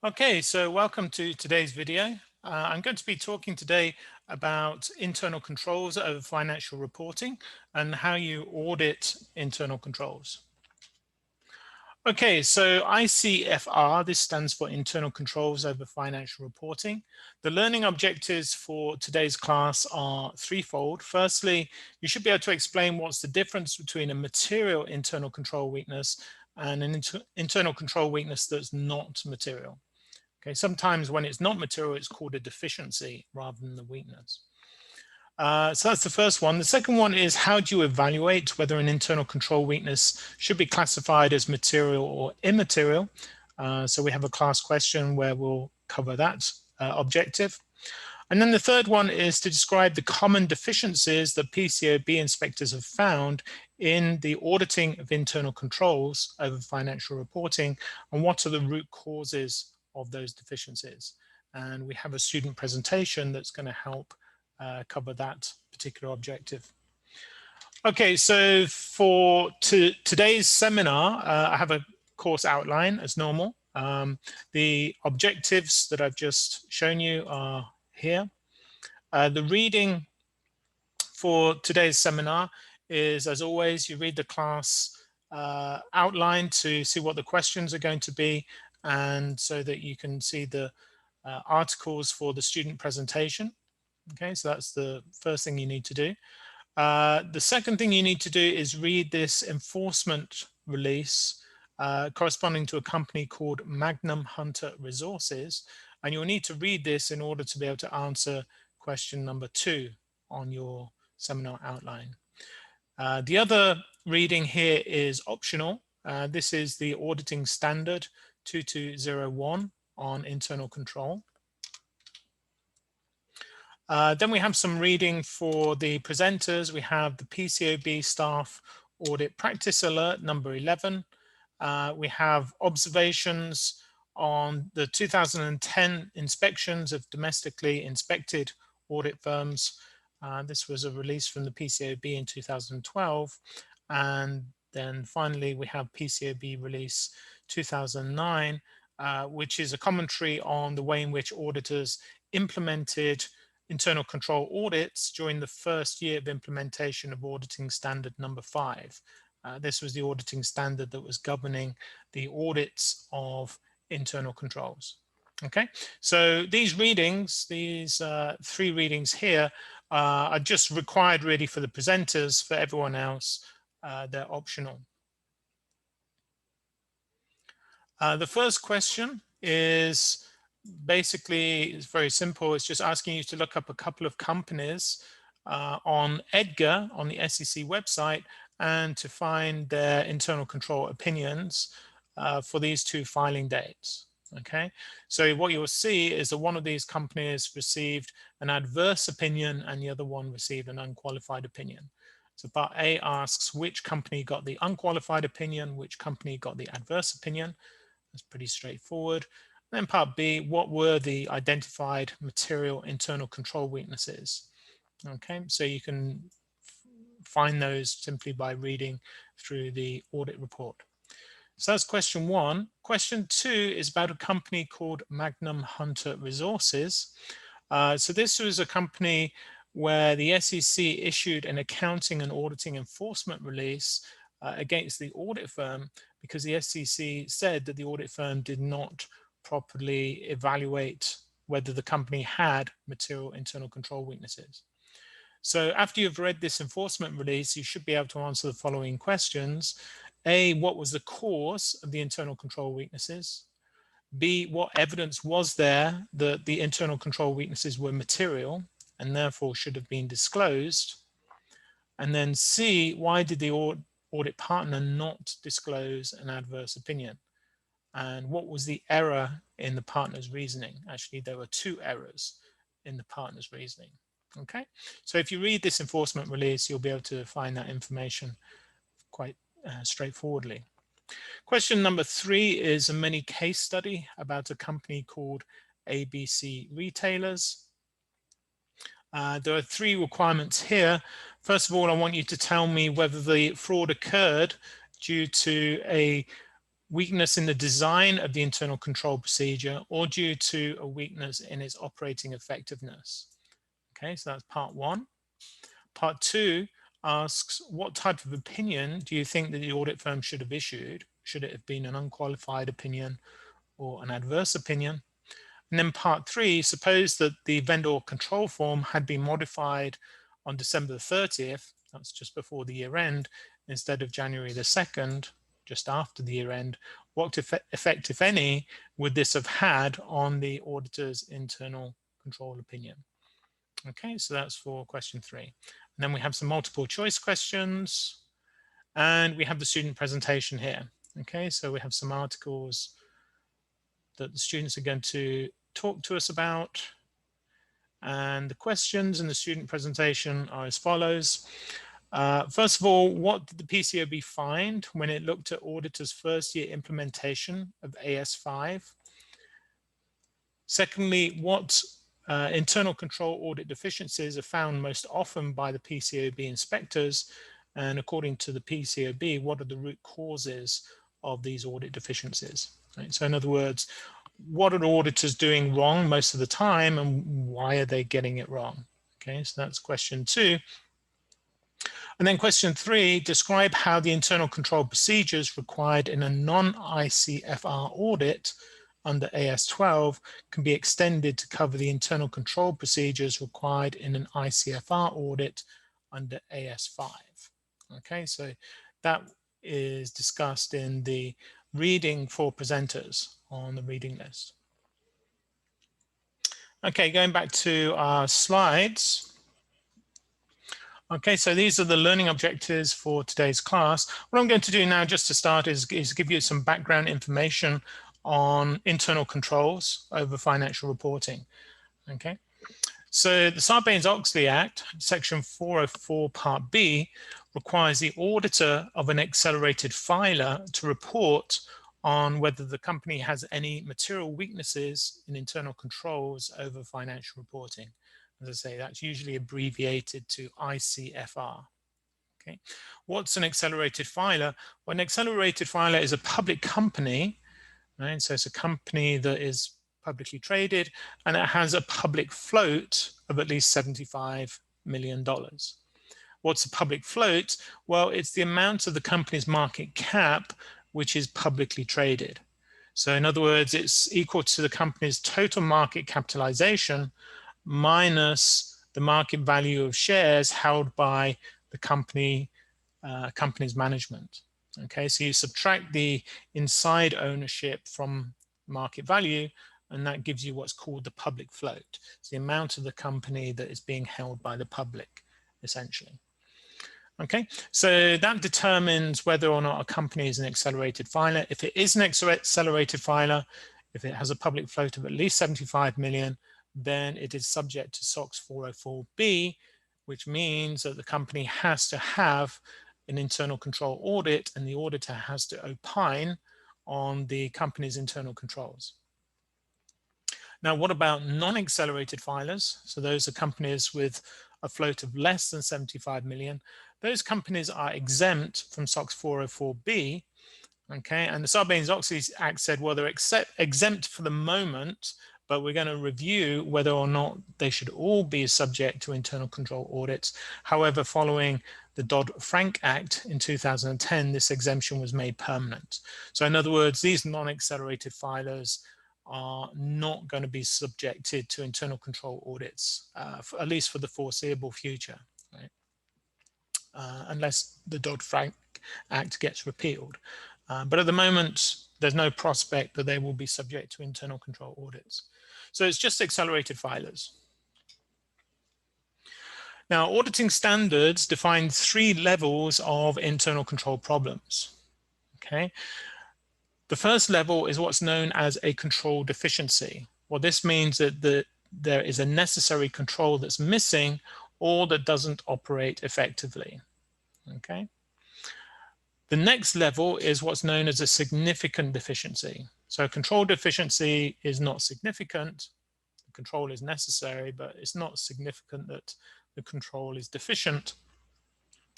Okay, so welcome to today's video. I'm going to be talking today about internal controls over financial reporting and how you audit internal controls. Okay, so ICFR, this stands for Internal Controls over Financial Reporting. The learning objectives for today's class are threefold. Firstly, you should be able to explain what's the difference between a material internal control weakness and an internal control weakness that's not material. Okay, sometimes when it's not material, it's called a deficiency rather than the weakness. So that's the first one. The second one is how do you evaluate whether an internal control weakness should be classified as material or immaterial? So we have a class question where we'll cover that objective. And then the third one is to describe the common deficiencies that PCAOB inspectors have found in the auditing of internal controls over financial reporting, and what are the root causes of those deficiencies. And we have a student presentation that's going to help cover that particular objective. Okay, so for today's seminar, I have a course outline as normal. The objectives that I've just shown you are here. The reading for today's seminar is, as always, you read the class outline to see what the questions are going to be, and so that you can see the articles for the student presentation. Okay, so that's the first thing you need to do. The second thing you need to do is read this enforcement release corresponding to a company called Magnum Hunter Resources, and you'll need to read this in order to be able to answer question number 2 on your seminar outline. The other reading here is optional. This is the auditing standard 2201 on internal control. Then we have some reading for the presenters. We have the PCAOB Staff Audit Practice Alert number 11. We have observations on the 2010 inspections of domestically inspected audit firms. This was a release from the PCAOB in 2012. And then finally, we have PCAOB release 2009, which is a commentary on the way in which auditors implemented internal control audits during the first year of implementation of auditing standard number 5. This was the auditing standard that was governing the audits of internal controls. Okay, so these readings, these 3 readings here, are just required really for the presenters. For everyone else, they're optional. The first question is basically, it's very simple. It's just asking you to look up a couple of companies on EDGAR, on the SEC website, and to find their internal control opinions for these 2 filing dates. Okay, so what you'll see is that one of these companies received an adverse opinion and the other one received an unqualified opinion. So part A asks which company got the unqualified opinion, which company got the adverse opinion. That's pretty straightforward. Then part B, what were the identified material internal control weaknesses? Okay, so you can find those simply by reading through the audit report. So that's question 1. Question 2 is about a company called Magnum Hunter Resources. So this was a company where the SEC issued an accounting and auditing enforcement release against the audit firm because the SEC said that the audit firm did not properly evaluate whether the company had material internal control weaknesses. So after you've read this enforcement release, you should be able to answer the following questions. A, what was the cause of the internal control weaknesses? B, what evidence was there that the internal control weaknesses were material and therefore should have been disclosed? And then C, why did the audit partner not disclose an adverse opinion? And what was the error in the partner's reasoning? Actually, there were 2 errors in the partner's reasoning. Okay, so if you read this enforcement release, you'll be able to find that information quite straightforwardly. Question number 3 is a mini case study about a company called ABC Retailers. There are 3 requirements here. First of all, I want you to tell me whether the fraud occurred due to a weakness in the design of the internal control procedure, or due to a weakness in its operating effectiveness. Okay, so that's part one. Part two asks, what type of opinion do you think that the audit firm should have issued? Should it have been an unqualified opinion or an adverse opinion? And then part three, suppose that the vendor control form had been modified on December the 30th, that's just before the year end, instead of January the 2nd, just after the year end. What effect, if any, would this have had on the auditor's internal control opinion? Okay, so that's for question three. And then we have some multiple choice questions, and we have the student presentation here. Okay, so we have some articles that the students are going to talk to us about. And the questions in the student presentation are as follows. First of all, what did the PCAOB find when it looked at auditors' first year implementation of AS5? Secondly, what internal control audit deficiencies are found most often by the PCAOB inspectors? And according to the PCAOB, what are the root causes of these audit deficiencies? Right? So in other words, what are auditors doing wrong most of the time, and why are they getting it wrong? Okay, so that's question two. And then question three, describe how the internal control procedures required in a non-ICFR audit under AS12 can be extended to cover the internal control procedures required in an ICFR audit under AS5. Okay, so that is discussed in the reading for presenters on the reading list. Okay, going back to our slides. Okay, so these are the learning objectives for today's class. What I'm going to do now, just to start, is give you some background information on internal controls over financial reporting. Okay, so the Sarbanes-Oxley Act, Section 404, Part B, requires the auditor of an accelerated filer to report on whether the company has any material weaknesses in internal controls over financial reporting. As I say, that's usually abbreviated to ICFR. Okay, what's an accelerated filer? Well, an accelerated filer is a public company, right? So it's a company that is publicly traded and it has a public float of at least $75 million. What's a public float? Well, it's the amount of the company's market cap which is publicly traded. So in other words, it's equal to the company's total market capitalization minus the market value of shares held by the company's management. Okay, so you subtract the inside ownership from market value, and that gives you what's called the public float. It's the amount of the company that is being held by the public, essentially. Okay, so that determines whether or not a company is an accelerated filer. If it is an accelerated filer, if it has a public float of at least 75 million, then it is subject to SOX 404B, which means that the company has to have an internal control audit and the auditor has to opine on the company's internal controls. Now, what about non-accelerated filers? So those are companies with a float of less than 75 million. Those companies are exempt from SOX 404B. Okay, and the Sarbanes-Oxley Act said, well, they're exempt for the moment, but we're going to review whether or not they should all be subject to internal control audits. However, following the Dodd-Frank Act in 2010, this exemption was made permanent. So in other words, these non-accelerated filers are not going to be subjected to internal control audits, at least for the foreseeable future, right? Unless the Dodd-Frank Act gets repealed. But at the moment, there's no prospect that they will be subject to internal control audits. So it's just accelerated filers. Now, auditing standards define 3 levels of internal control problems. Okay. The first level is what's known as a control deficiency. Well, this means that there is a necessary control that's missing or that doesn't operate effectively. Okay. The next level is what's known as a significant deficiency. So a control deficiency is not significant. The control is necessary, but it's not significant that the control is deficient.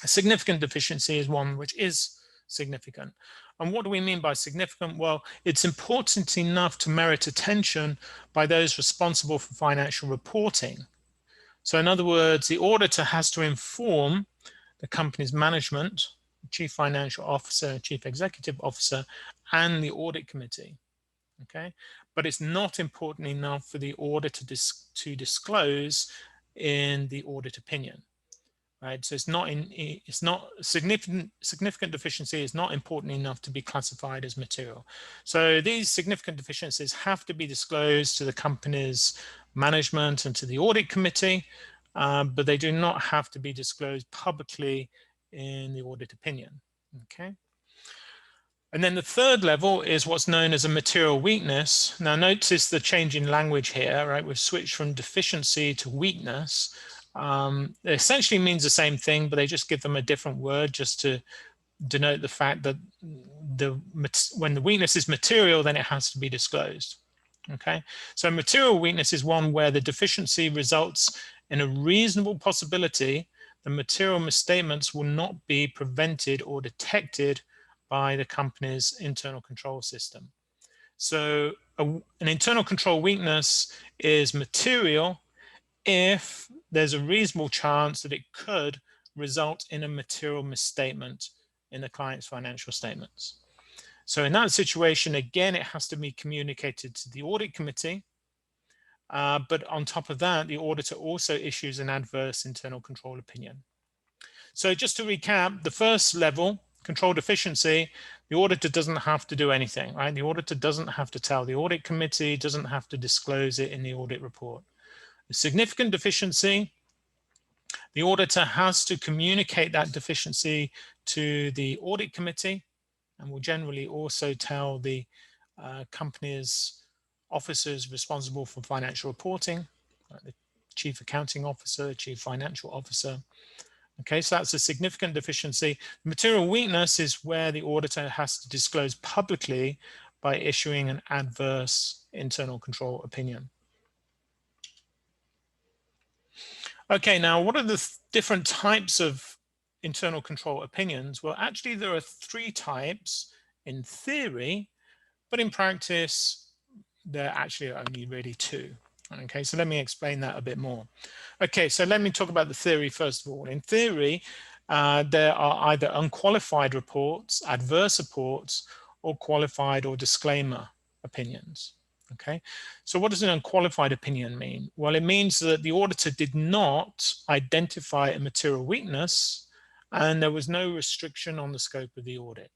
A significant deficiency is one which is significant. And what do we mean by significant? Well, it's important enough to merit attention by those responsible for financial reporting. So in other words, the auditor has to inform the company's management, chief financial officer, chief executive officer, and the audit committee. Okay, but it's not important enough for the auditor to disclose in the audit opinion. Right, so it's not significant deficiency is not important enough to be classified as material. So these significant deficiencies have to be disclosed to the company's management and to the audit committee, but they do not have to be disclosed publicly in the audit opinion. Okay. And then the third level is what's known as a material weakness. Now notice the change in language here, right? We've switched from deficiency to weakness. It essentially means the same thing, but they just give them a different word just to denote the fact that when the weakness is material, then it has to be disclosed. Okay, so material weakness is one where the deficiency results in a reasonable possibility the material misstatements will not be prevented or detected by the company's internal control system. So an internal control weakness is material if there's a reasonable chance that it could result in a material misstatement in the client's financial statements. So in that situation, again, it has to be communicated to the audit committee. But on top of that, the auditor also issues an adverse internal control opinion. So just to recap, the first level, control deficiency, the auditor doesn't have to do anything, right? The auditor doesn't have to tell the audit committee, doesn't have to disclose it in the audit report. The significant deficiency, the auditor has to communicate that deficiency to the audit committee and will generally also tell the company's officers responsible for financial reporting, like the chief accounting officer, chief financial officer. Okay, so that's a significant deficiency. Material weakness is where the auditor has to disclose publicly by issuing an adverse internal control opinion. Okay, now what are the different types of internal control opinions? Well, actually there are 3 types in theory, but in practice, there actually are only really 2. Okay, so let me explain that a bit more. Okay, so let me talk about the theory first of all. In theory, there are either unqualified reports, adverse reports, or qualified or disclaimer opinions. Okay, so what does an unqualified opinion mean? Well, it means that the auditor did not identify a material weakness and there was no restriction on the scope of the audit.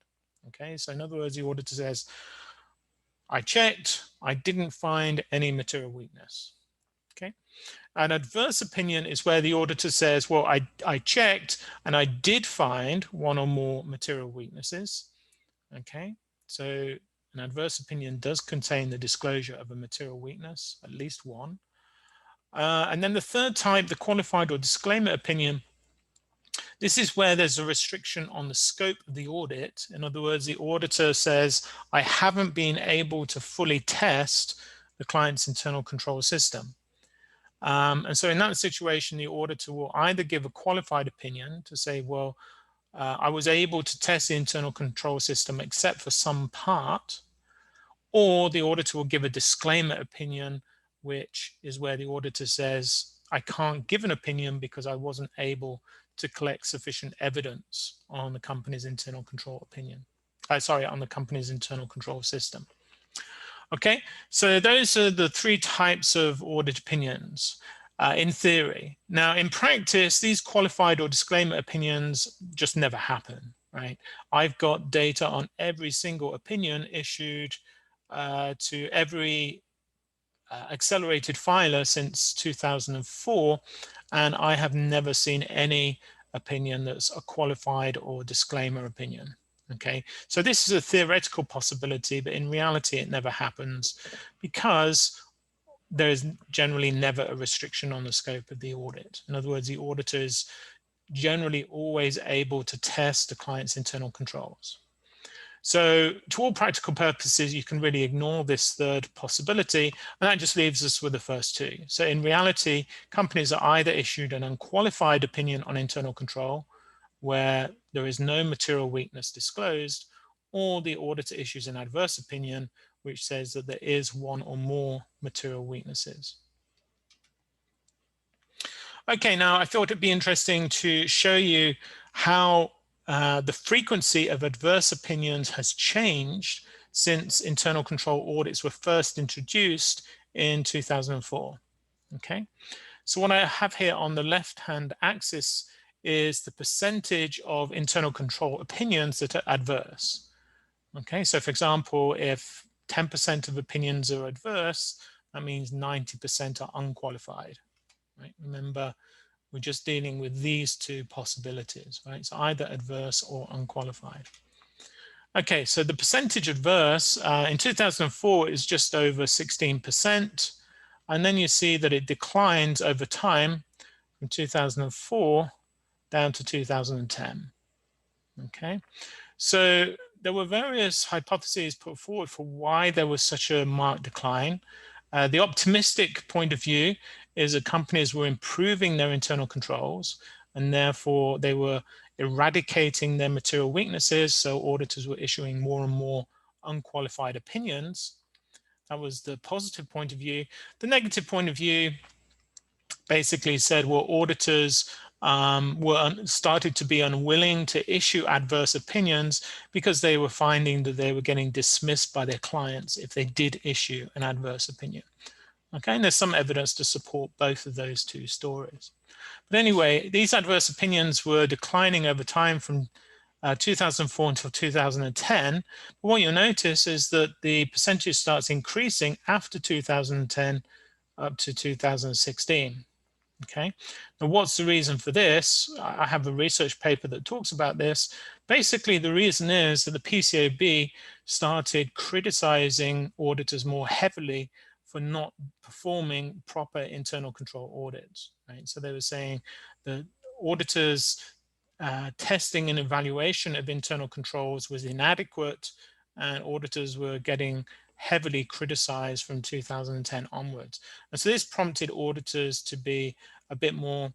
Okay, so in other words, the auditor says, I checked, I didn't find any material weakness. Okay, an adverse opinion is where the auditor says, well, I checked and I did find 1 or more material weaknesses. Okay, so an adverse opinion does contain the disclosure of a material weakness, at least 1. And then the third type, the qualified or disclaimer opinion, this is where there's a restriction on the scope of the audit. In other words, the auditor says, I haven't been able to fully test the client's internal control system. And so in that situation, the auditor will either give a qualified opinion to say, well, I was able to test the internal control system except for some part, or the auditor will give a disclaimer opinion, which is where the auditor says, I can't give an opinion because I wasn't able to collect sufficient evidence on the company's internal control opinion. On the company's internal control system. Okay, so those are the 3 types of audit opinions in theory. Now, in practice, these qualified or disclaimer opinions just never happen, right? I've got data on every single opinion issued to every accelerated filer since 2004, and I have never seen any opinion that's a qualified or disclaimer opinion. Okay, so this is a theoretical possibility, but in reality it never happens because there is generally never a restriction on the scope of the audit. In other words, the auditor is generally always able to test the client's internal controls. So to all practical purposes, you can really ignore this third possibility, and that just leaves us with the first 2. So in reality, companies are either issued an unqualified opinion on internal control, where there is no material weakness disclosed, or the auditor issues an adverse opinion which says that there is one or more material weaknesses. Okay, now I thought it'd be interesting to show you how the frequency of adverse opinions has changed since internal control audits were first introduced in 2004. Okay, so what I have here on the left-hand axis is the percentage of internal control opinions that are adverse. Okay, so for example, if 10% of opinions are adverse, that means 90% are unqualified. Right? Remember, we're just dealing with these two possibilities, right? So either adverse or unqualified. Okay, so the percentage adverse in 2004 is just over 16%. And then you see that it declines over time from 2004 down to 2010. Okay, so there were various hypotheses put forward for why there was such a marked decline. The optimistic point of view is that companies were improving their internal controls, and therefore they were eradicating their material weaknesses, so auditors were issuing more and more unqualified opinions. That was the positive point of view. The negative point of view basically said, well, auditors started to be unwilling to issue adverse opinions because they were finding that they were getting dismissed by their clients if they did issue an adverse opinion. Okay, and there's some evidence to support both of those two stories. But anyway, these adverse opinions were declining over time from 2004 until 2010. But what you'll notice is that the percentage starts increasing after 2010 up to 2016. Okay, now what's the reason for this? I have a research paper that talks about this. Basically, the reason is that the PCAOB started criticizing auditors more heavily for not performing proper internal control audits, right? So they were saying that auditors' testing and evaluation of internal controls was inadequate, and auditors were getting heavily criticized from 2010 onwards. And so this prompted auditors to be a bit more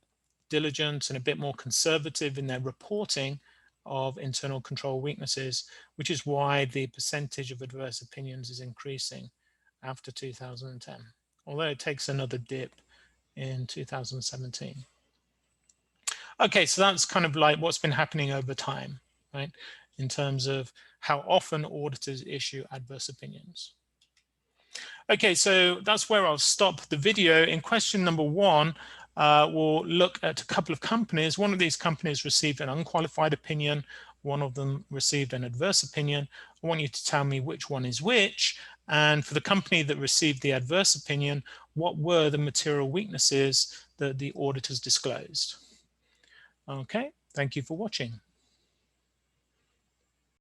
diligent and a bit more conservative in their reporting of internal control weaknesses, which is why the percentage of adverse opinions is increasing after 2010, although it takes another dip in 2017. Okay, so that's kind of like what's been happening over time, right? In terms of how often auditors issue adverse opinions. Okay, so that's where I'll stop the video. In question number one, we'll look at a couple of companies. One of these companies received an unqualified opinion. One of them received an adverse opinion. I want you to tell me which one is which. And for the company that received the adverse opinion, what were the material weaknesses that the auditors disclosed? Okay, thank you for watching.